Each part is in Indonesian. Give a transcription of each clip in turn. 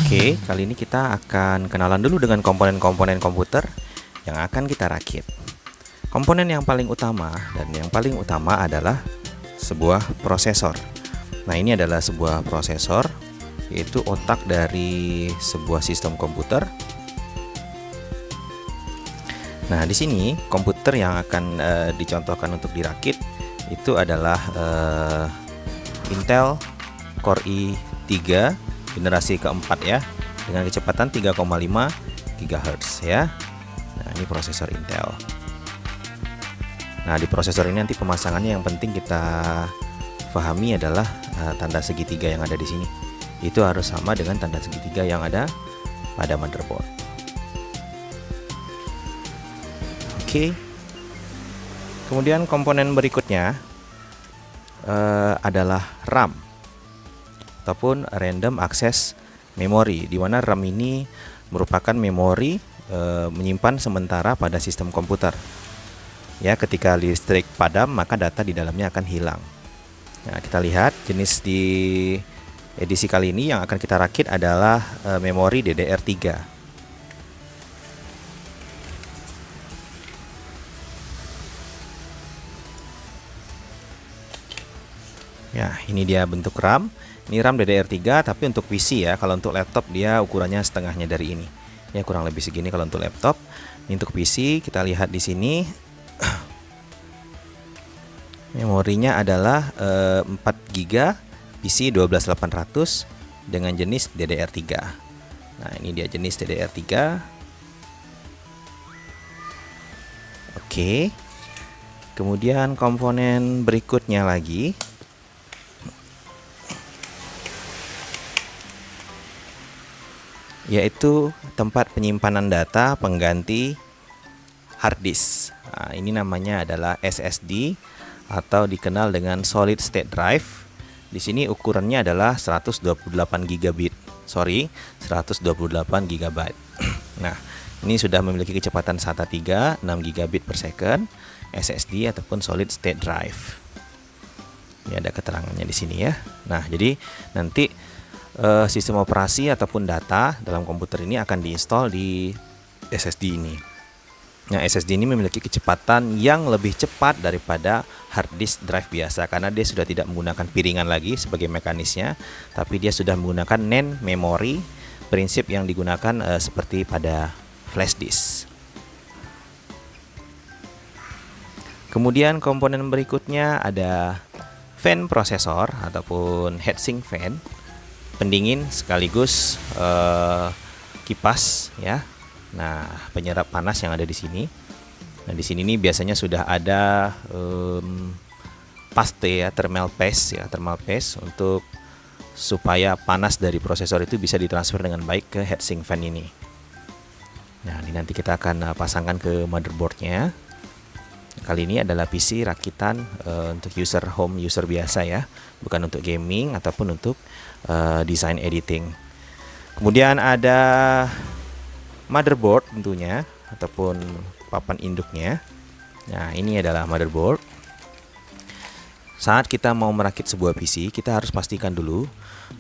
Oke, kali ini kita akan kenalan dulu dengan komponen-komponen komputer yang akan kita rakit. Komponen yang paling utama adalah sebuah prosesor. Nah, ini adalah sebuah prosesor, yaitu otak dari sebuah sistem komputer. Nah, di sini komputer yang akan dicontohkan untuk dirakit itu adalah Intel Core i3 generasi keempat ya, dengan kecepatan 3,5 GHz ya. Nah, ini prosesor Intel. Nah, di prosesor ini nanti pemasangannya yang penting kita pahami adalah tanda segitiga yang ada di sini. Itu harus sama dengan tanda segitiga yang ada pada motherboard. Oke. Kemudian komponen berikutnya adalah RAM ataupun Random Access Memory, di mana RAM ini merupakan memori menyimpan sementara pada sistem komputer. Ya, ketika listrik padam maka data di dalamnya akan hilang. Nah, kita lihat jenis di edisi kali ini yang akan kita rakit adalah memori DDR3. Ya, ini dia bentuk RAM. Ini RAM DDR3 tapi untuk PC ya. Kalau untuk laptop dia ukurannya setengahnya dari ini. Ya, kurang lebih segini kalau untuk laptop. Ini untuk PC, kita lihat di sini. Memorinya adalah 4 GB PC 12800 dengan jenis DDR3. Nah, ini dia jenis DDR3. Oke. Kemudian komponen berikutnya lagi yaitu tempat penyimpanan data pengganti hard disk. Nah, ini namanya adalah SSD atau dikenal dengan Solid State Drive. Di sini ukurannya adalah 128 GB. 128 GB. Nah, ini sudah memiliki kecepatan SATA 3, 6 GB per second, SSD ataupun Solid State Drive. Ini ada keterangannya di sini ya. Nah, jadi nanti sistem operasi ataupun data dalam komputer ini akan diinstal di SSD ini. Nah, SSD ini memiliki kecepatan yang lebih cepat daripada hard disk drive biasa karena dia sudah tidak menggunakan piringan lagi sebagai mekanisnya, tapi dia sudah menggunakan NAND memory, prinsip yang digunakan seperti pada flash disk. Kemudian komponen berikutnya ada fan prosesor ataupun heatsink fan, pendingin sekaligus kipas ya. Nah, penyerap panas yang ada di sini. Nah, di sini nih biasanya sudah ada paste ya, thermal paste untuk supaya panas dari prosesor itu bisa ditransfer dengan baik ke heatsink fan ini. Nah, ini nanti kita akan pasangkan ke motherboardnya. Kali ini adalah PC rakitan untuk home user biasa ya, bukan untuk gaming ataupun untuk design editing. Kemudian ada motherboard tentunya ataupun papan induknya. Nah, ini adalah motherboard. Saat kita mau merakit sebuah PC, kita harus pastikan dulu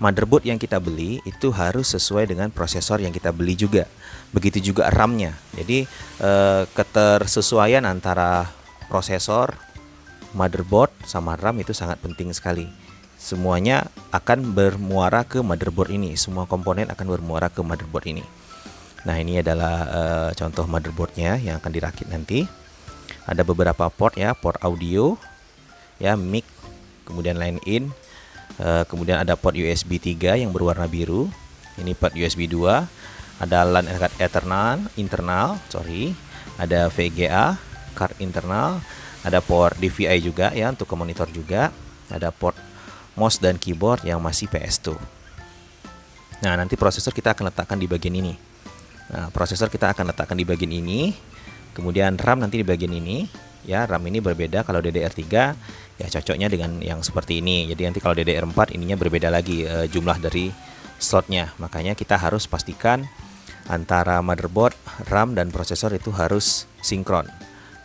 motherboard yang kita beli itu harus sesuai dengan prosesor yang kita beli juga. Begitu juga RAM-nya. Jadi ketersesuaian antara prosesor, motherboard sama RAM itu sangat penting sekali. Semuanya akan bermuara ke motherboard ini. Semua komponen akan bermuara ke motherboard ini. Nah, ini adalah contoh motherboardnya yang akan dirakit nanti. Ada beberapa port ya, port audio, ya, mic, kemudian line in, kemudian ada port USB 3 yang berwarna biru. Ini port USB 2, ada LAN internal, ada VGA, card internal, ada port DVI juga ya untuk ke monitor juga, ada port mouse dan keyboard yang masih PS2. Nah, nanti prosesor kita akan letakkan di bagian ini. Kemudian RAM nanti di bagian ini. Ya, RAM ini berbeda. Kalau DDR3 ya cocoknya dengan yang seperti ini. Jadi nanti kalau DDR4 ininya berbeda lagi jumlah dari slotnya. Makanya kita harus pastikan antara motherboard, RAM dan prosesor itu harus sinkron.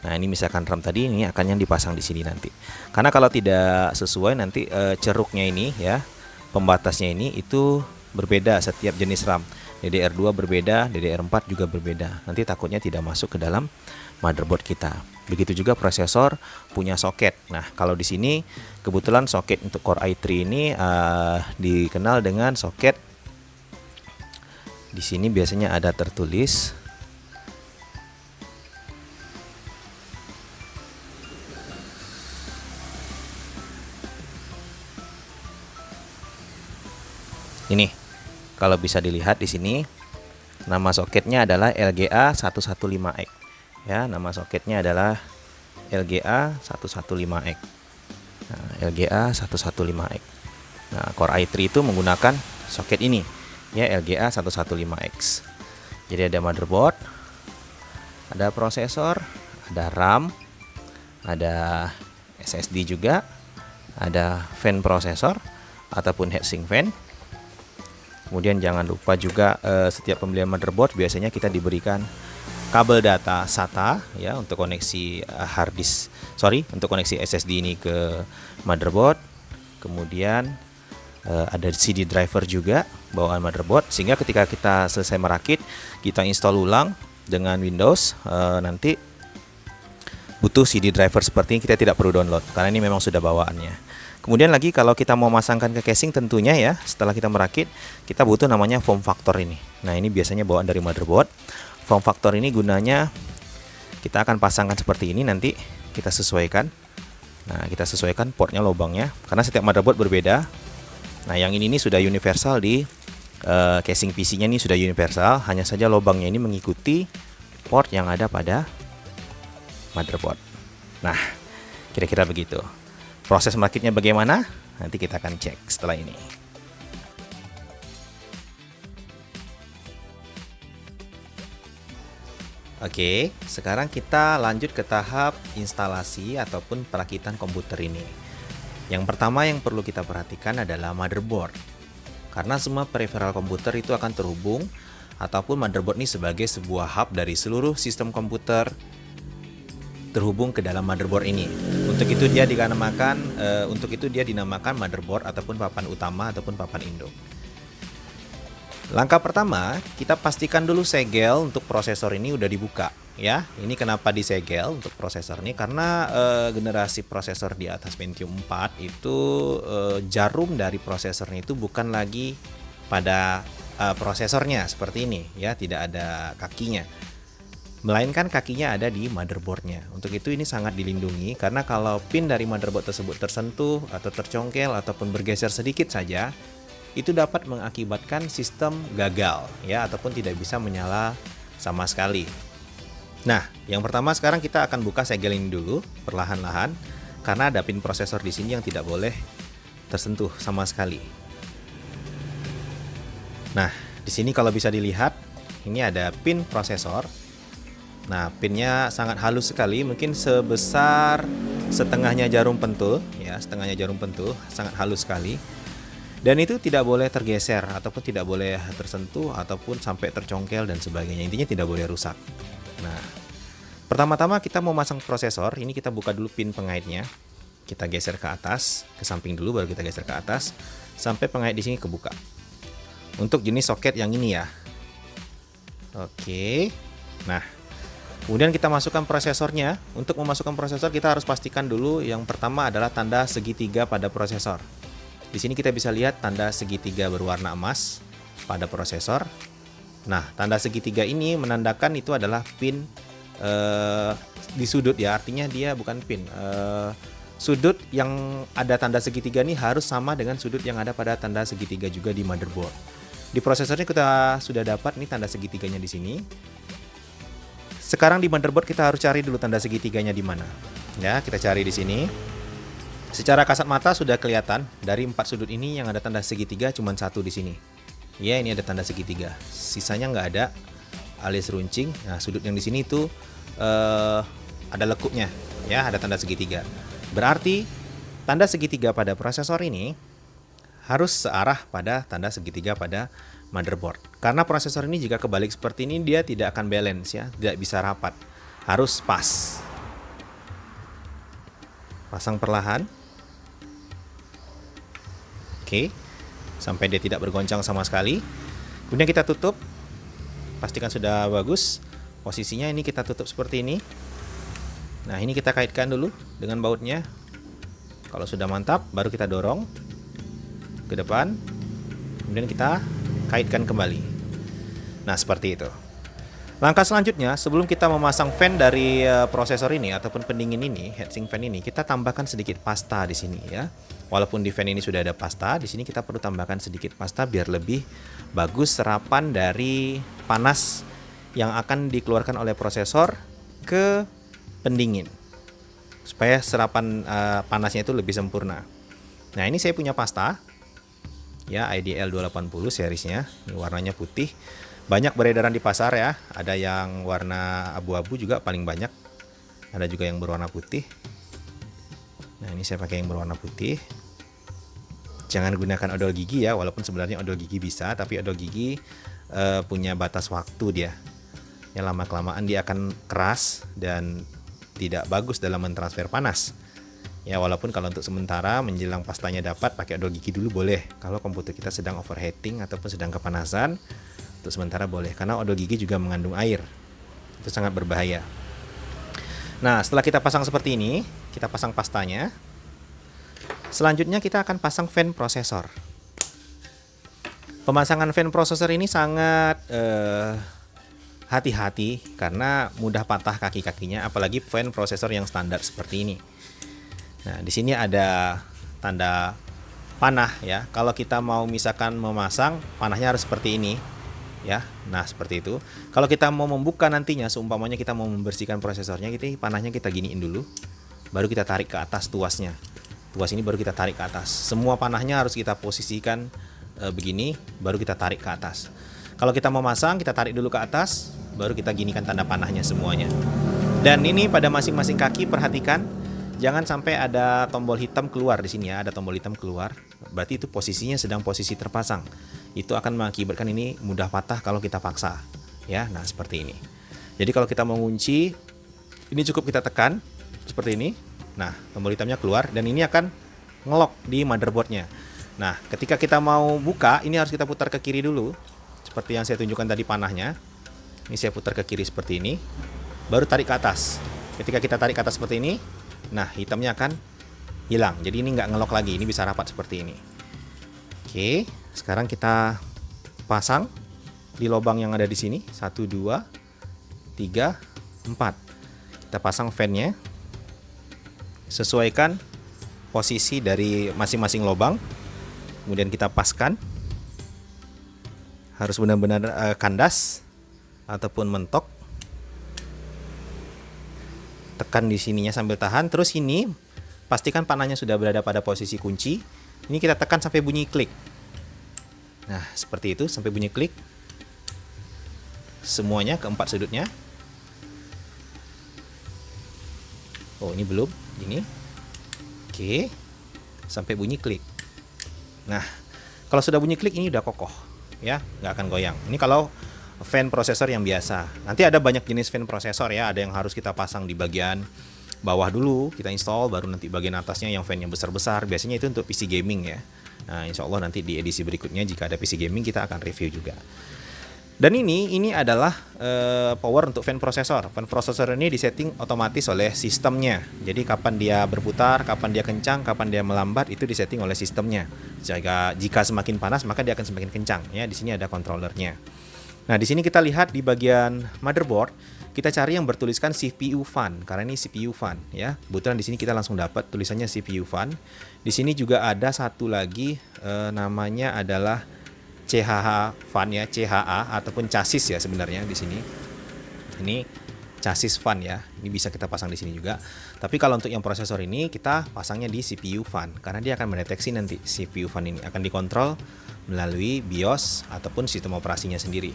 Nah, ini misalkan RAM tadi, ini akan yang dipasang di sini nanti. Karena kalau tidak sesuai nanti ceruknya ini ya, pembatasnya ini itu berbeda setiap jenis RAM. DDR2 berbeda, DDR4 juga berbeda. Nanti takutnya tidak masuk ke dalam motherboard kita. Begitu juga prosesor punya soket. Nah, kalau di sini kebetulan soket untuk Core i3 ini dikenal dengan soket. Di sini biasanya ada tertulis ini. Kalau bisa dilihat di sini, nama soketnya adalah LGA 115X. Ya, nama soketnya adalah LGA 115X. Nah, LGA 115X. Nah, Core i3 itu menggunakan soket ini, ya, LGA 115X. Jadi ada motherboard, ada prosesor, ada RAM, ada SSD juga, ada fan prosesor ataupun heatsink fan. Kemudian jangan lupa juga setiap pembelian motherboard biasanya kita diberikan kabel data SATA, ya, untuk koneksi untuk koneksi SSD ini ke motherboard. Kemudian ada CD driver juga bawaan motherboard, sehingga ketika kita selesai merakit, kita install ulang dengan Windows, nanti butuh CD driver seperti ini kita tidak perlu download karena ini memang sudah bawaannya. Kemudian lagi kalau kita mau masangkan ke casing, tentunya ya setelah kita merakit kita butuh namanya form factor ini. Nah, ini biasanya bawaan dari motherboard. Form factor ini gunanya kita akan pasangkan seperti ini, nanti kita sesuaikan. Nah, kita sesuaikan portnya, lubangnya, karena setiap motherboard berbeda. Nah, yang ini sudah universal di casing PC-nya, ini sudah universal, hanya saja lubangnya ini mengikuti port yang ada pada motherboard. Nah, kira-kira begitu. Proses merakitnya bagaimana? Nanti kita akan cek setelah ini. Oke, sekarang kita lanjut ke tahap instalasi ataupun perakitan komputer ini. Yang pertama yang perlu kita perhatikan adalah motherboard. Karena semua peripheral komputer itu akan terhubung, ataupun motherboard ini sebagai sebuah hub dari seluruh sistem komputer terhubung ke dalam motherboard ini. Untuk itu dia dinamakan motherboard ataupun papan utama ataupun papan induk. Langkah pertama, kita pastikan dulu segel untuk prosesor ini udah dibuka, ya. Ini kenapa disegel untuk prosesor ini? Karena generasi prosesor di atas Pentium 4 itu jarum dari prosesornya itu bukan lagi pada prosesornya seperti ini, ya, tidak ada kakinya. Melainkan kakinya ada di motherboardnya. Untuk itu ini sangat dilindungi, karena kalau pin dari motherboard tersebut tersentuh atau tercongkel ataupun bergeser sedikit saja, itu dapat mengakibatkan sistem gagal, ya, ataupun tidak bisa menyala sama sekali. Nah, yang pertama sekarang kita akan buka segel ini dulu perlahan-lahan, karena ada pin prosesor di sini yang tidak boleh tersentuh sama sekali. Nah, di sini kalau bisa dilihat, ini ada pin prosesor. Nah, pinnya sangat halus sekali, mungkin sebesar setengahnya jarum pentul, ya, setengahnya jarum pentul, sangat halus sekali. Dan itu tidak boleh tergeser ataupun tidak boleh tersentuh ataupun sampai tercongkel dan sebagainya. Intinya tidak boleh rusak. Nah, pertama-tama kita mau masang prosesor, ini kita buka dulu pin pengaitnya. Kita geser ke atas, ke samping dulu, baru kita geser ke atas sampai pengait di sini kebuka. Untuk jenis soket yang ini ya. Oke. Nah, kemudian kita masukkan prosesornya. Untuk memasukkan prosesor kita harus pastikan dulu yang pertama adalah tanda segitiga pada prosesor. Di sini kita bisa lihat tanda segitiga berwarna emas pada prosesor. Nah, tanda segitiga ini menandakan itu adalah pin di sudut, ya, artinya dia bukan pin. Sudut yang ada tanda segitiga ini harus sama dengan sudut yang ada pada tanda segitiga juga di motherboard. Di prosesornya kita sudah dapat nih tanda segitiganya di sini. Sekarang di motherboard kita harus cari dulu tanda segitiganya di mana. Ya, kita cari di sini. Secara kasat mata sudah kelihatan dari 4 sudut ini yang ada tanda segitiga cuma satu di sini. Ya, ini ada tanda segitiga. Sisanya nggak ada alias runcing. Nah, sudut yang di sini itu ada lekuknya, ya, ada tanda segitiga. Berarti tanda segitiga pada prosesor ini harus searah pada tanda segitiga pada motherboard. Karena prosesor ini jika kebalik seperti ini dia tidak akan balance, ya, tidak bisa rapat. Harus pas. Pasang perlahan. Oke. sampai dia tidak bergoncang sama sekali. Kemudian kita tutup, pastikan sudah bagus posisinya. Ini kita tutup seperti ini. Nah, ini kita kaitkan dulu dengan bautnya. Kalau sudah mantap, baru kita dorong ke depan, kemudian kita kaitkan kembali. Nah, seperti itu. Langkah selanjutnya, sebelum kita memasang fan dari prosesor ini ataupun pendingin ini, heatsink fan ini, kita tambahkan sedikit pasta di sini ya. Walaupun di fan ini sudah ada pasta, di sini kita perlu tambahkan sedikit pasta biar lebih bagus serapan dari panas yang akan dikeluarkan oleh prosesor ke pendingin, supaya serapan panasnya itu lebih sempurna. Nah, ini saya punya pasta ya, IDL 280 seriesnya. Ini warnanya putih. Banyak beredaran di pasar ya. Ada yang warna abu-abu juga paling banyak. Ada juga yang berwarna putih. Nah, ini saya pakai yang berwarna putih. Jangan gunakan odol gigi ya, walaupun sebenarnya odol gigi bisa, tapi odol gigi punya batas waktu dia. Ya, lama-kelamaan dia akan keras dan tidak bagus dalam mentransfer panas. Ya, walaupun kalau untuk sementara menjelang pastanya dapat, pakai odol gigi dulu boleh. Kalau komputer kita sedang overheating ataupun sedang kepanasan, untuk sementara boleh, karena odol gigi juga mengandung air. Itu sangat berbahaya. Nah, setelah kita pasang seperti ini, kita pasang pastanya. Selanjutnya kita akan pasang fan prosesor. Pemasangan fan prosesor ini sangat hati-hati karena mudah patah kaki-kakinya, apalagi fan prosesor yang standar seperti ini. Nah, di sini ada tanda panah ya. Kalau kita mau misalkan memasang, panahnya harus seperti ini ya. Nah, seperti itu. Kalau kita mau membuka nantinya, seumpamanya kita mau membersihkan prosesornya, gitu, panahnya kita giniin dulu, baru kita tarik ke atas tuasnya. Tuas ini baru kita tarik ke atas. Semua panahnya harus kita posisikan begini, baru kita tarik ke atas. Kalau kita mau masang, kita tarik dulu ke atas, baru kita ginikan tanda panahnya semuanya. Dan ini pada masing-masing kaki perhatikan, jangan sampai ada tombol hitam keluar di sini ya. Ada tombol hitam keluar, berarti itu posisinya sedang posisi terpasang. Itu akan mengakibatkan ini mudah patah kalau kita paksa. Ya, nah seperti ini. Jadi kalau kita mengunci, ini cukup kita tekan seperti ini. Nah, tombol hitamnya keluar dan ini akan ngelok di motherboardnya. Nah, ketika kita mau buka, ini harus kita putar ke kiri dulu, seperti yang saya tunjukkan tadi panahnya. Ini saya putar ke kiri seperti ini, baru tarik ke atas. Ketika kita tarik ke atas seperti ini, nah hitamnya akan hilang. Jadi ini nggak ngelok lagi, ini bisa rapat seperti ini. Oke, sekarang kita pasang di lubang yang ada di sini. 1, 2, 3, 4. Kita pasang fan-nya. Sesuaikan posisi dari masing-masing lubang, kemudian kita paskan. Harus benar-benar kandas ataupun mentok. Tekan di sininya sambil tahan. Terus ini pastikan panahnya sudah berada pada posisi kunci. Ini kita tekan sampai bunyi klik. Nah, seperti itu, sampai bunyi klik. Semuanya keempat sudutnya. Oh, ini belum. Ini. Oke. Sampai bunyi klik. Nah, kalau sudah bunyi klik ini udah kokoh ya, nggak akan goyang. Ini kalau fan prosesor yang biasa. Nanti ada banyak jenis fan prosesor ya, ada yang harus kita pasang di bagian bawah dulu, kita install, baru nanti bagian atasnya yang fan yang besar-besar. Biasanya itu untuk PC gaming ya. Nah, insya Allah nanti di edisi berikutnya jika ada PC gaming kita akan review juga. Dan ini adalah power untuk fan prosesor. Fan prosesor ini disetting otomatis oleh sistemnya. Jadi kapan dia berputar, kapan dia kencang, kapan dia melambat, itu disetting oleh sistemnya. Jika semakin panas maka dia akan semakin kencang ya. Di sini ada controllernya. Nah, di sini kita lihat di bagian motherboard, kita cari yang bertuliskan CPU fan karena ini CPU fan ya. Kebetulan di sini kita langsung dapat tulisannya CPU fan. Di sini juga ada satu lagi namanya adalah CHH fan ya, CHA ataupun chassis ya sebenarnya di sini. Ini chassis fan ya. Ini bisa kita pasang di sini juga. Tapi kalau untuk yang prosesor ini kita pasangnya di CPU fan karena dia akan mendeteksi nanti CPU fan ini akan dikontrol melalui BIOS ataupun sistem operasinya sendiri.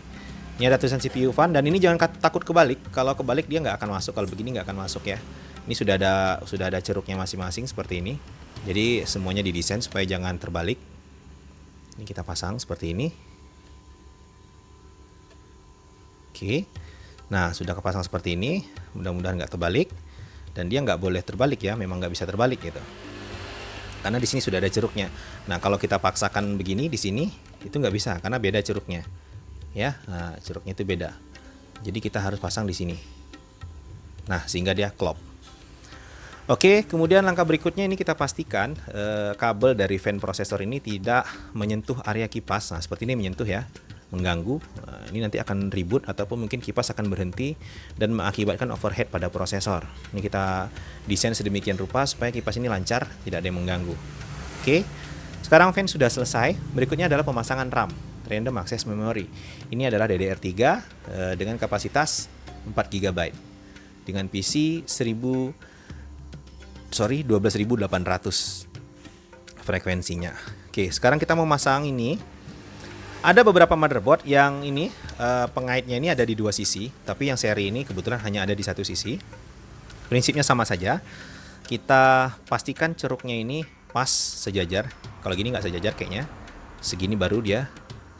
Ini ada tulisan CPU fan dan ini jangan takut kebalik. Kalau kebalik dia nggak akan masuk, kalau begini nggak akan masuk ya. Ini sudah ada ceruknya masing-masing seperti ini. Jadi semuanya didesain supaya jangan terbalik. Ini kita pasang seperti ini. Oke. Nah, sudah kepasang seperti ini. Mudah-mudahan nggak terbalik. Dan dia nggak boleh terbalik ya. Memang nggak bisa terbalik gitu. karena di sini sudah ada ceruknya. Nah, kalau kita paksakan begini di sini itu nggak bisa karena beda ceruknya, ya. Nah, ceruknya itu beda. Jadi kita harus pasang di sini. Nah, sehingga dia klop. Oke, kemudian langkah berikutnya ini kita pastikan kabel dari fan prosesor ini tidak menyentuh area kipas. Nah, seperti ini menyentuh ya, mengganggu. Nah, ini nanti akan ribut ataupun mungkin kipas akan berhenti dan mengakibatkan overhead pada prosesor. Ini kita desain sedemikian rupa supaya kipas ini lancar, tidak ada yang mengganggu. Oke, sekarang fan sudah selesai. Berikutnya adalah pemasangan RAM, Random Access Memory. Ini adalah DDR3 dengan kapasitas 4 GB dengan PC 12.800 frekuensinya. Oke, sekarang kita mau masang ini. Ada beberapa motherboard yang ini pengaitnya ini ada di dua sisi, tapi yang seri ini kebetulan hanya ada di satu sisi. Prinsipnya sama saja. Kita pastikan ceruknya ini pas sejajar. Kalau gini nggak sejajar kayaknya. Segini baru dia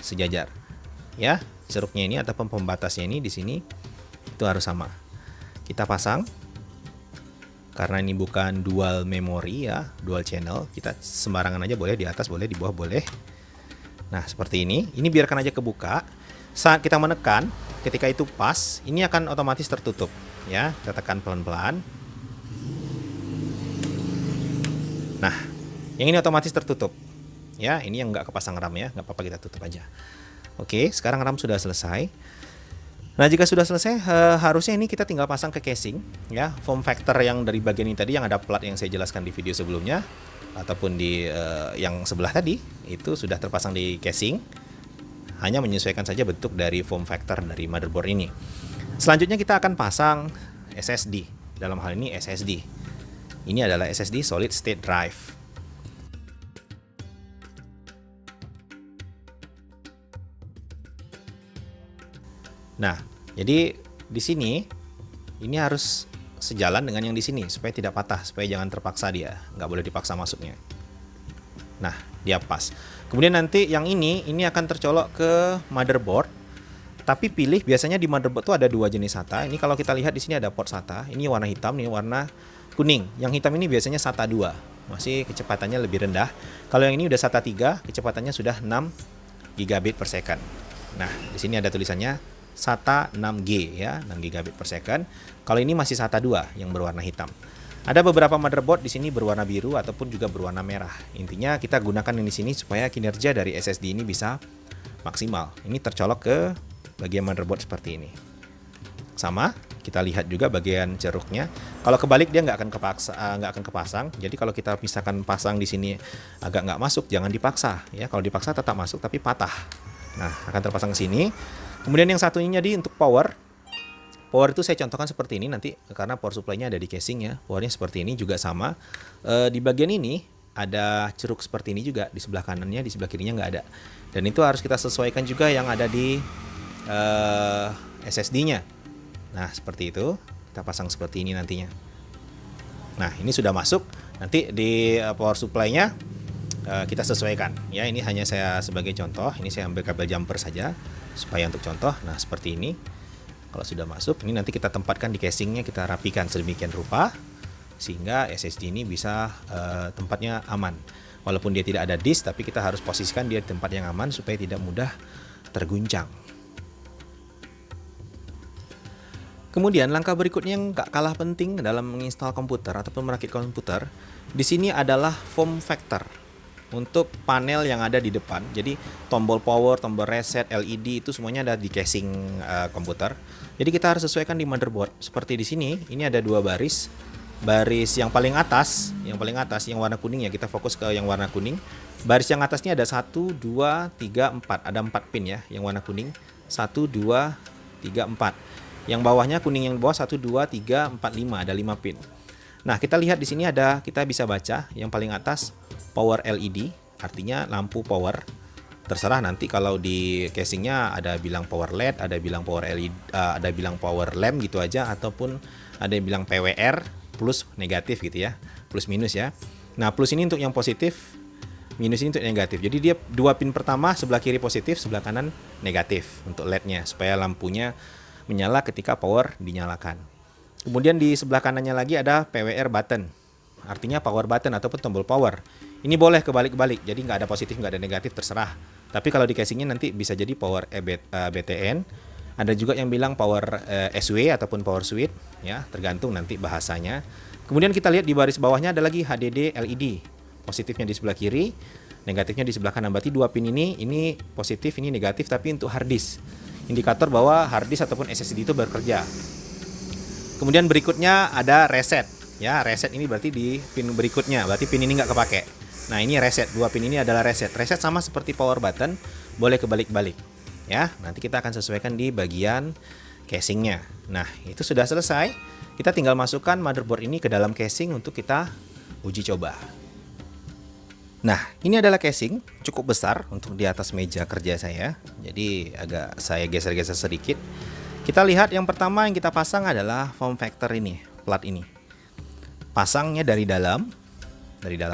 sejajar. Ya, ceruknya ini ataupun pembatasnya ini di sini itu harus sama. Kita pasang. Karena ini bukan dual memory ya, dual channel, kita sembarangan aja boleh, di atas boleh, di bawah boleh. Nah, seperti ini. Ini biarkan aja kebuka. Saat kita menekan, ketika itu pas, ini akan otomatis tertutup ya. Kita tekan pelan-pelan. Nah, yang ini otomatis tertutup. Ya, ini yang nggak kepasang RAM ya, nggak apa-apa kita tutup aja. Oke, sekarang RAM sudah selesai. Nah, jika sudah selesai, harusnya ini kita tinggal pasang ke casing ya. Form factor yang dari bagian ini tadi yang ada plat yang saya jelaskan di video sebelumnya ataupun di yang sebelah tadi itu sudah terpasang di casing. Hanya menyesuaikan saja bentuk dari form factor dari motherboard ini. Selanjutnya kita akan pasang SSD. Dalam hal ini SSD. Ini adalah SSD Solid State Drive. Nah, jadi di sini ini harus sejalan dengan yang di sini supaya tidak patah, supaya jangan terpaksa dia, nggak boleh dipaksa masuknya. Nah, dia pas. Kemudian nanti yang ini akan tercolok ke motherboard. Tapi pilih biasanya di motherboard tuh ada dua jenis SATA. Ini kalau kita lihat di sini ada port SATA. Ini warna hitam, ini warna kuning. Yang hitam ini biasanya SATA 2. Masih kecepatannya lebih rendah. Kalau yang ini udah SATA 3, kecepatannya sudah 6 gigabit per second. Nah, di sini ada tulisannya SATA 6G ya, 6 gigabit per second. Kalau ini masih SATA 2 yang berwarna hitam. Ada beberapa motherboard di sini berwarna biru ataupun juga berwarna merah. Intinya kita gunakan yang di sini supaya kinerja dari SSD ini bisa maksimal. Ini tercolok ke bagian motherboard seperti ini. Sama, kita lihat juga bagian ceruknya. Kalau kebalik dia nggak akan kepasang. Jadi kalau kita misalkan pasang di sini agak nggak masuk, jangan dipaksa ya. Kalau dipaksa tetap masuk tapi patah. Nah, akan terpasang ke sini. Kemudian yang satunya di untuk power itu saya contohkan seperti ini nanti karena power supply-nya ada di casing ya. Powernya seperti ini juga sama. Di bagian ini ada ceruk seperti ini juga di sebelah kanannya, di sebelah kirinya nggak ada. Dan itu harus kita sesuaikan juga yang ada di SSD-nya. Nah, seperti itu. Kita pasang seperti ini nantinya. Nah, ini sudah masuk. Nanti di power supply-nya kita sesuaikan ya. Ini hanya saya sebagai contoh. Ini saya ambil kabel jumper saja supaya untuk contoh. Nah, seperti ini. Kalau sudah masuk, ini nanti kita tempatkan di casingnya, kita rapikan sedemikian rupa sehingga SSD ini bisa tempatnya aman. Walaupun dia tidak ada disk, tapi kita harus posisikan dia di tempat yang aman supaya tidak mudah terguncang. Kemudian langkah berikutnya yang gak kalah penting dalam menginstal komputer ataupun merakit komputer, di sini adalah form factor untuk panel yang ada di depan. Jadi tombol power, tombol reset, LED itu semuanya ada di casing komputer. Jadi kita harus sesuaikan di motherboard. Seperti di sini, ini ada dua baris. Baris yang paling atas yang warna kuning ya, kita fokus ke yang warna kuning. Baris yang atasnya ada 1, 2, 3, 4. Ada 4 pin ya, yang warna kuning. 1, 2, 3, 4. Yang bawahnya kuning yang bawah 1, 2, 3, 4, 5. Ada 5 pin. Nah, kita lihat di sini ada, kita bisa baca yang paling atas power LED, artinya lampu power. Terserah nanti kalau di casingnya ada bilang power LED, ada bilang power LED, ada bilang power lamp gitu aja, ataupun ada yang bilang PWR plus negatif gitu ya, plus minus ya. Nah, plus ini untuk yang positif, minus ini untuk negatif. Jadi dia dua pin pertama sebelah kiri positif, sebelah kanan negatif untuk LED-nya supaya lampunya menyala ketika power dinyalakan. Kemudian di sebelah kanannya lagi ada PWR button, artinya power button ataupun tombol power. Ini boleh kebalik-balik, jadi nggak ada positif nggak ada negatif, terserah. Tapi kalau di casingnya nanti bisa jadi power BTN, ada juga yang bilang power SW ataupun power switch, ya tergantung nanti bahasanya. Kemudian kita lihat di baris bawahnya ada lagi HDD LED, positifnya di sebelah kiri, negatifnya di sebelah kanan. Berarti dua pin ini positif, ini negatif, tapi untuk hard disk, indikator bahwa hard disk ataupun SSD itu bekerja. Kemudian berikutnya ada reset, ya reset ini berarti di pin berikutnya, berarti pin ini nggak kepake. Nah ini reset, dua pin ini adalah reset. Reset sama seperti power button, boleh kebalik-balik. Ya, nanti kita akan sesuaikan di bagian casingnya. Nah itu sudah selesai. Kita tinggal masukkan motherboard ini ke dalam casing untuk kita uji coba. Nah ini adalah casing, cukup besar untuk di atas meja kerja saya. Jadi agak saya geser-geser sedikit. Kita lihat yang pertama yang kita pasang adalah form factor ini, plat ini. Pasangnya dari dalam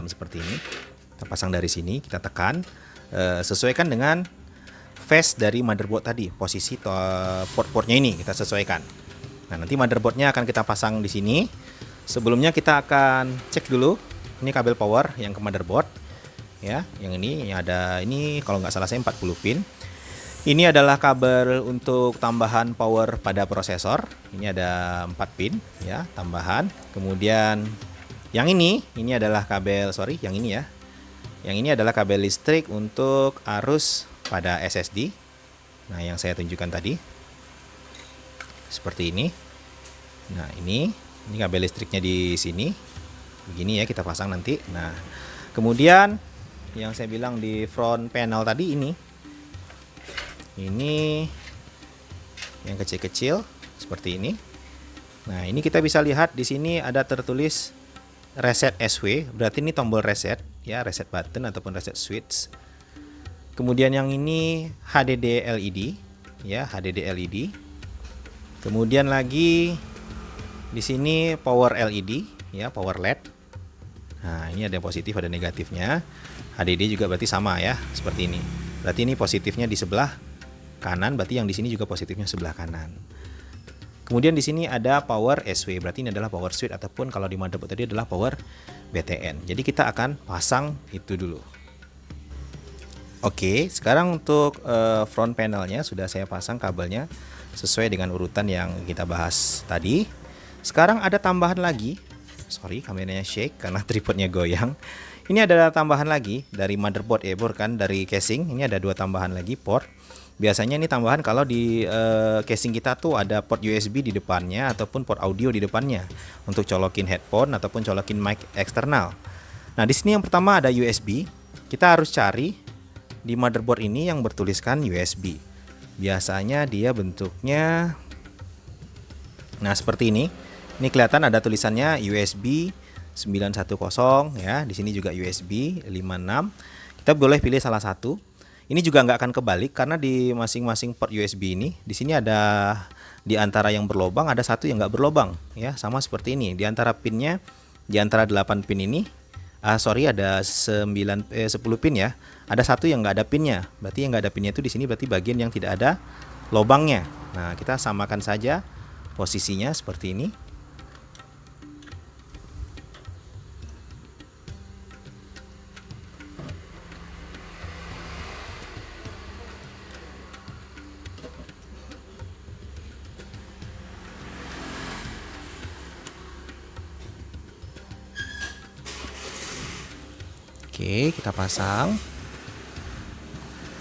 seperti ini. Kita pasang dari sini, kita tekan, sesuaikan dengan face dari motherboard tadi, posisi port-portnya ini kita sesuaikan. Nah nanti motherboardnya akan kita pasang di sini. Sebelumnya kita akan cek dulu ini kabel power yang ke motherboard, ya. Yang ini ada ini kalau nggak salah saya 40 pin. Ini adalah kabel untuk tambahan power pada prosesor. Ini ada 4 pin, ya tambahan. Kemudian yang ini adalah kabel, yang ini ya. Yang ini adalah kabel listrik untuk arus pada SSD. Nah, yang saya tunjukkan tadi. Seperti ini. Nah, ini kabel listriknya di sini. Begini ya kita pasang nanti. Nah, kemudian yang saya bilang di front panel tadi ini yang kecil-kecil seperti ini. Nah, ini kita bisa lihat di sini ada tertulis reset SW, berarti ini tombol reset, ya reset button ataupun reset switch. Kemudian yang ini HDD LED, ya HDD LED. Kemudian lagi di sini power LED, ya power LED. Nah ini ada positif ada negatifnya. HDD juga berarti sama ya seperti ini. Berarti ini positifnya di sebelah kanan, berarti yang di sini juga positifnya sebelah kanan. Kemudian di sini ada power SW, berarti ini adalah power switch ataupun kalau di motherboard tadi adalah power BTN. Jadi kita akan pasang itu dulu. Oke, sekarang untuk front panelnya sudah saya pasang kabelnya sesuai dengan urutan yang kita bahas tadi. Sekarang ada tambahan lagi. Sorry, kameranya shake karena tripodnya goyang. Ini adalah tambahan lagi dari motherboard bukan dari casing. Ini ada dua tambahan lagi port. Biasanya ini tambahan kalau di casing kita tuh ada port USB di depannya ataupun port audio di depannya untuk colokin headphone ataupun colokin mic eksternal. Nah, di sini yang pertama ada USB. Kita harus cari di motherboard ini yang bertuliskan USB. Biasanya dia bentuknya seperti ini. Ini kelihatan ada tulisannya USB 910 ya. Di sini juga USB 56. Kita boleh pilih salah satu. Ini juga nggak akan kebalik karena di masing-masing port USB ini di sini ada di antara yang berlobang ada satu yang nggak berlobang ya, sama seperti ini. Di antara pinnya, di antara 8 pin ini ada 10 pin ya. Ada satu yang nggak ada pinnya. Berarti yang nggak ada pinnya itu di sini berarti bagian yang tidak ada lobangnya. Nah, kita samakan saja posisinya seperti ini. Oke, kita pasang.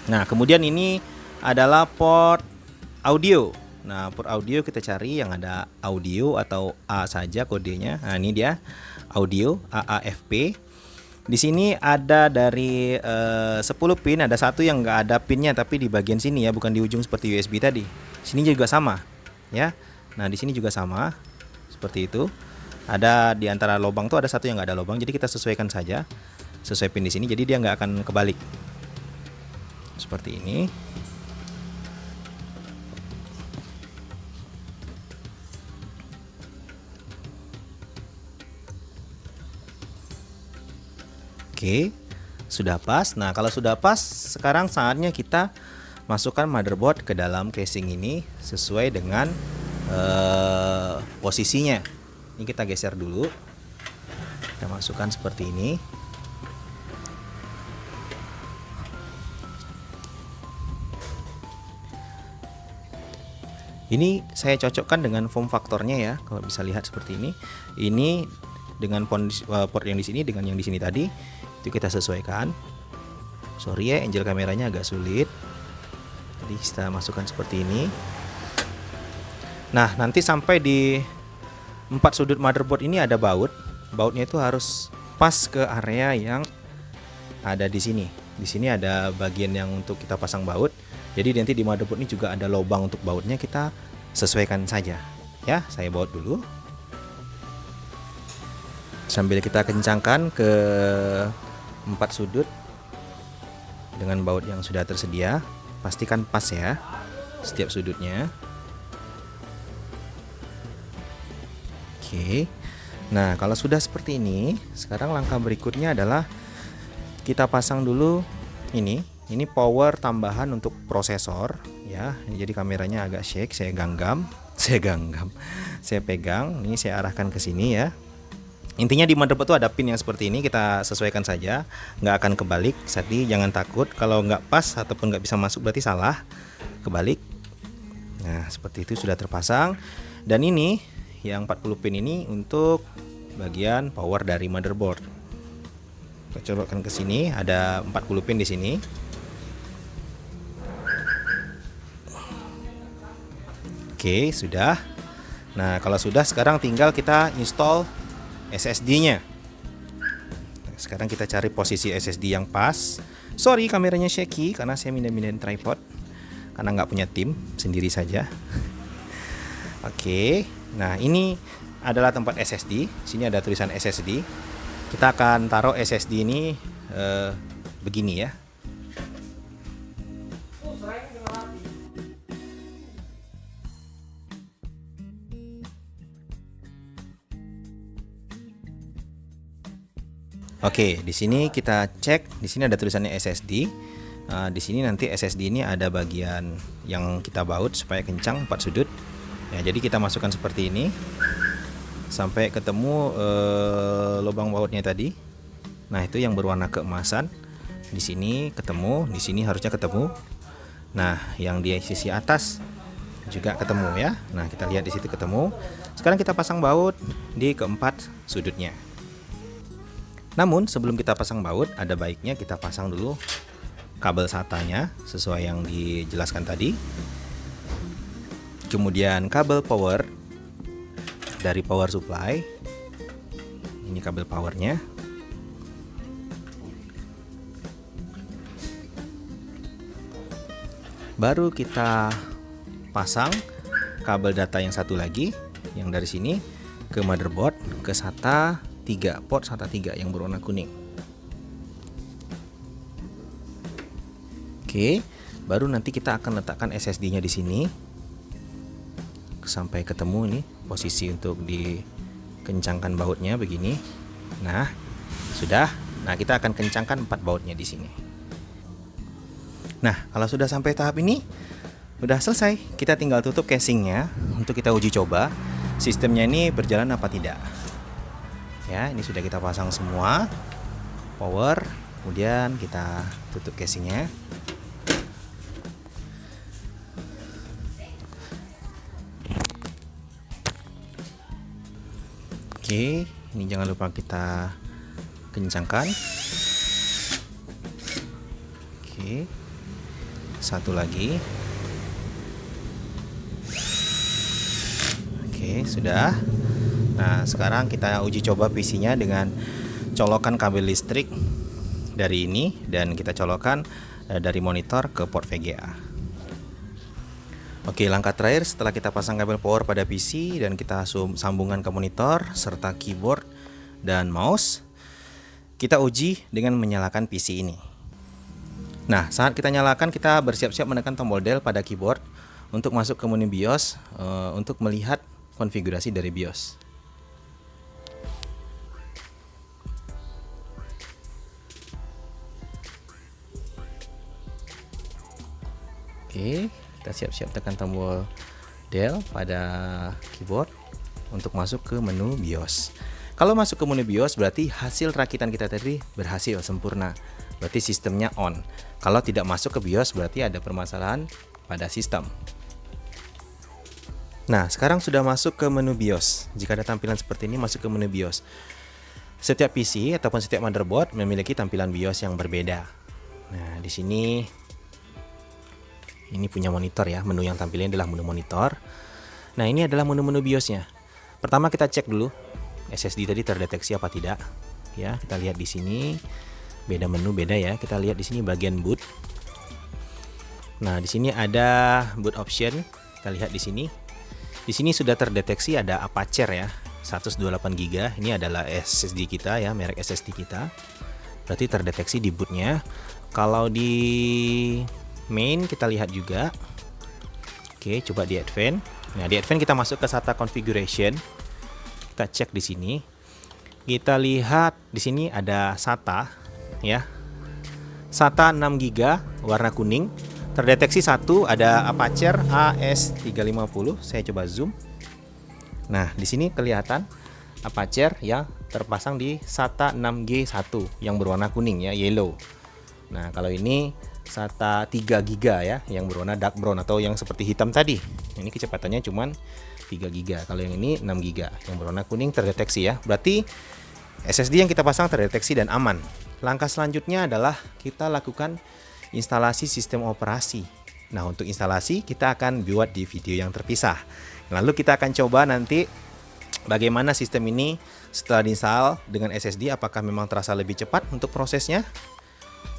Nah, kemudian ini adalah port audio. Nah, port audio kita cari yang ada audio atau A saja kodenya. Nah, ini dia audio AAFP. Di sini ada dari 10 pin, ada satu yang nggak ada pinnya tapi di bagian sini ya, bukan di ujung seperti USB tadi. Sini juga sama, ya. Nah, di sini juga sama, seperti itu. Ada di antara lubang tuh ada satu yang nggak ada lubang, jadi kita sesuaikan saja. Sesuai pin di sini, jadi dia nggak akan kebalik. Seperti ini. Oke, sudah pas. Nah, kalau sudah pas, sekarang saatnya kita masukkan motherboard ke dalam casing ini sesuai dengan posisinya. Ini kita geser dulu. Kita masukkan seperti ini. Ini saya cocokkan dengan form faktornya ya, kalau bisa lihat seperti ini. Ini dengan port yang di sini dengan yang di sini tadi itu kita sesuaikan. Sorry ya, angle kameranya agak sulit. Jadi kita masukkan seperti ini. Nah, nanti sampai di 4 sudut motherboard ini ada baut. Bautnya itu harus pas ke area yang ada di sini. Di sini ada bagian yang untuk kita pasang baut. Jadi nanti di motherboard ini juga ada lubang untuk bautnya, kita sesuaikan saja. Ya, saya baut dulu. Sambil kita kencangkan ke 4 sudut dengan baut yang sudah tersedia. Pastikan pas ya setiap sudutnya. Oke. Nah, kalau sudah seperti ini, sekarang langkah berikutnya adalah kita pasang dulu ini. Ini power tambahan untuk prosesor ya. Jadi kameranya agak shake, saya pegang. Ini saya arahkan ke sini ya. Intinya di motherboard itu ada pin yang seperti ini, kita sesuaikan saja, nggak akan kebalik. Jadi jangan takut kalau nggak pas ataupun nggak bisa masuk berarti salah kebalik. Nah, seperti itu sudah terpasang. Dan ini yang 40 pin ini untuk bagian power dari motherboard. Kita colokkan ke sini, ada 40 pin di sini. Oke, sudah. Nah, kalau sudah, sekarang tinggal kita install SSD-nya. Sekarang kita cari posisi SSD yang pas. Sorry, kameranya shaky karena saya pindah-pindahin tripod. Karena nggak punya tim, sendiri saja. Oke, nah ini adalah tempat SSD. Sini ada tulisan SSD. Kita akan taruh SSD ini begini ya. Oke, di sini kita cek. Di sini ada tulisannya SSD. Di sini nanti SSD ini ada bagian yang kita baut supaya kencang 4 sudut. Ya, jadi kita masukkan seperti ini sampai ketemu lubang bautnya tadi. Nah, itu yang berwarna keemasan. Di sini ketemu, di sini harusnya ketemu. Nah, yang di sisi atas juga ketemu ya. Nah, kita lihat di situ ketemu. Sekarang kita pasang baut di keempat sudutnya. Namun sebelum kita pasang baut, ada baiknya kita pasang dulu kabel SATA-nya sesuai yang dijelaskan tadi. Kemudian kabel power dari power supply. Ini kabel powernya. Baru kita pasang kabel data yang satu lagi, yang dari sini ke motherboard, ke SATA 3, port SATA 3 yang berwarna kuning. Oke, baru nanti kita akan letakkan SSD-nya di sini sampai ketemu ini posisi untuk dikencangkan bautnya begini. Nah, sudah. Nah, kita akan kencangkan 4 bautnya di sini. Nah, kalau sudah sampai tahap ini, udah selesai. Kita tinggal tutup casingnya untuk kita uji coba sistemnya ini berjalan apa tidak. Ya, ini sudah kita pasang semua power, kemudian kita tutup casingnya. Oke, ini jangan lupa kita kencangkan. Oke, satu lagi. Oke, sudah. Nah, sekarang kita uji coba PC-nya dengan colokan kabel listrik dari ini dan kita colokkan dari monitor ke port VGA. Oke, langkah terakhir setelah kita pasang kabel power pada PC dan kita sambungkan ke monitor serta keyboard dan mouse, kita uji dengan menyalakan PC ini. Nah, saat kita nyalakan, kita bersiap-siap menekan tombol del pada keyboard untuk masuk ke menu BIOS untuk melihat konfigurasi dari BIOS. Oke, kita siap-siap tekan tombol del pada keyboard untuk masuk ke menu BIOS. Kalau masuk ke menu BIOS berarti hasil rakitan kita tadi berhasil sempurna. Berarti sistemnya on. Kalau tidak masuk ke BIOS berarti ada permasalahan pada sistem. Nah, sekarang sudah masuk ke menu BIOS. Jika ada tampilan seperti ini, masuk ke menu BIOS. Setiap PC ataupun setiap motherboard memiliki tampilan BIOS yang berbeda. Nah, di sini ini punya monitor ya. Menu yang tampilnya adalah menu monitor. Nah, ini adalah menu-menu BIOS-nya. Pertama kita cek dulu SSD tadi terdeteksi apa tidak. Ya, kita lihat di sini. Beda menu, beda ya. Kita lihat di sini bagian boot. Nah, di sini ada boot option. Kita lihat di sini. Di sini sudah terdeteksi ada Apache ya, 128 GB. Ini adalah SSD kita ya, merek SSD kita. Berarti terdeteksi di bootnya. Kalau di main kita lihat juga. Oke, coba di advance. Nah, di advance kita masuk ke SATA configuration. Kita cek di sini. Kita lihat di sini ada SATA ya. SATA 6 GB warna kuning. Terdeteksi satu ada Apache AS350. Saya coba zoom. Nah, di sini kelihatan Apache yang terpasang di SATA 6G1 yang berwarna kuning ya, yellow. Nah, kalau ini SATA 3 GB ya, yang berwarna dark brown atau yang seperti hitam tadi. Ini kecepatannya cuman 3 GB. Kalau yang ini 6 GB, yang berwarna kuning terdeteksi ya. Berarti SSD yang kita pasang terdeteksi dan aman. Langkah selanjutnya adalah kita lakukan instalasi sistem operasi. Nah, untuk instalasi kita akan buat di video yang terpisah. Lalu kita akan coba nanti bagaimana sistem ini setelah diinstal dengan SSD, apakah memang terasa lebih cepat untuk prosesnya.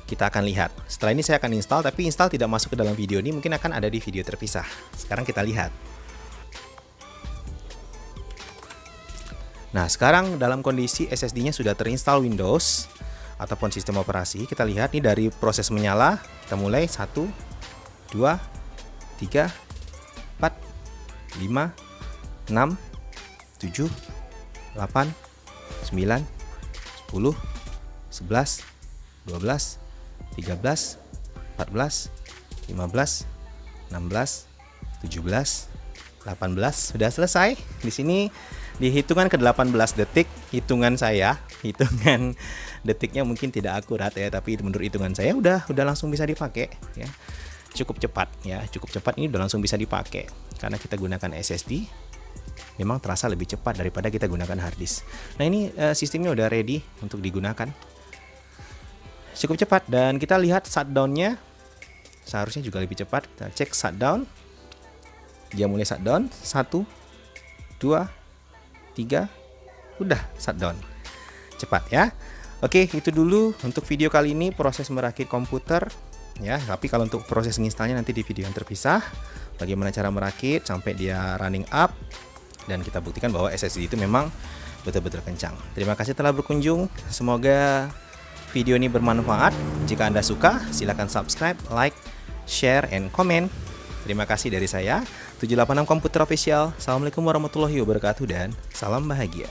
Kita akan lihat. Setelah ini saya akan install, tapi install tidak masuk ke dalam video ini, mungkin akan ada di video terpisah. Sekarang kita lihat. Nah, sekarang dalam kondisi SSD-nya sudah terinstall Windows ataupun sistem operasi. Kita lihat nih dari proses menyala. Kita mulai 1, 2, 3, 4, 5, 6, 7, 8, 9, 10, 11, 12, 13, 14, 15, 16, 17, 18. Sudah selesai. Di sini di hitungan ke-18 detik, hitungan saya, hitungan detiknya mungkin tidak akurat ya, tapi menurut hitungan saya udah langsung bisa dipakai ya. Cukup cepat ya, cukup cepat, ini udah langsung bisa dipakai karena kita gunakan SSD. Memang terasa lebih cepat daripada kita gunakan hard disk. Nah, ini sistemnya udah ready untuk digunakan. Cukup cepat, dan kita lihat shutdown-nya seharusnya juga lebih cepat. Kita cek shutdown. Dia mulai shutdown 1, 2, 3, udah shutdown. Cepat ya. Oke, itu dulu untuk video kali ini proses merakit komputer ya. Tapi kalau untuk proses menginstalnya nanti di video yang terpisah. Bagaimana cara merakit sampai dia running up dan kita buktikan bahwa SSD itu memang betul-betul kencang. Terima kasih telah berkunjung. Semoga video ini bermanfaat. Jika Anda suka, silakan subscribe, like, share, and comment. Terima kasih dari saya, 786 Komputer Official. Assalamualaikum warahmatullahi wabarakatuh dan salam bahagia.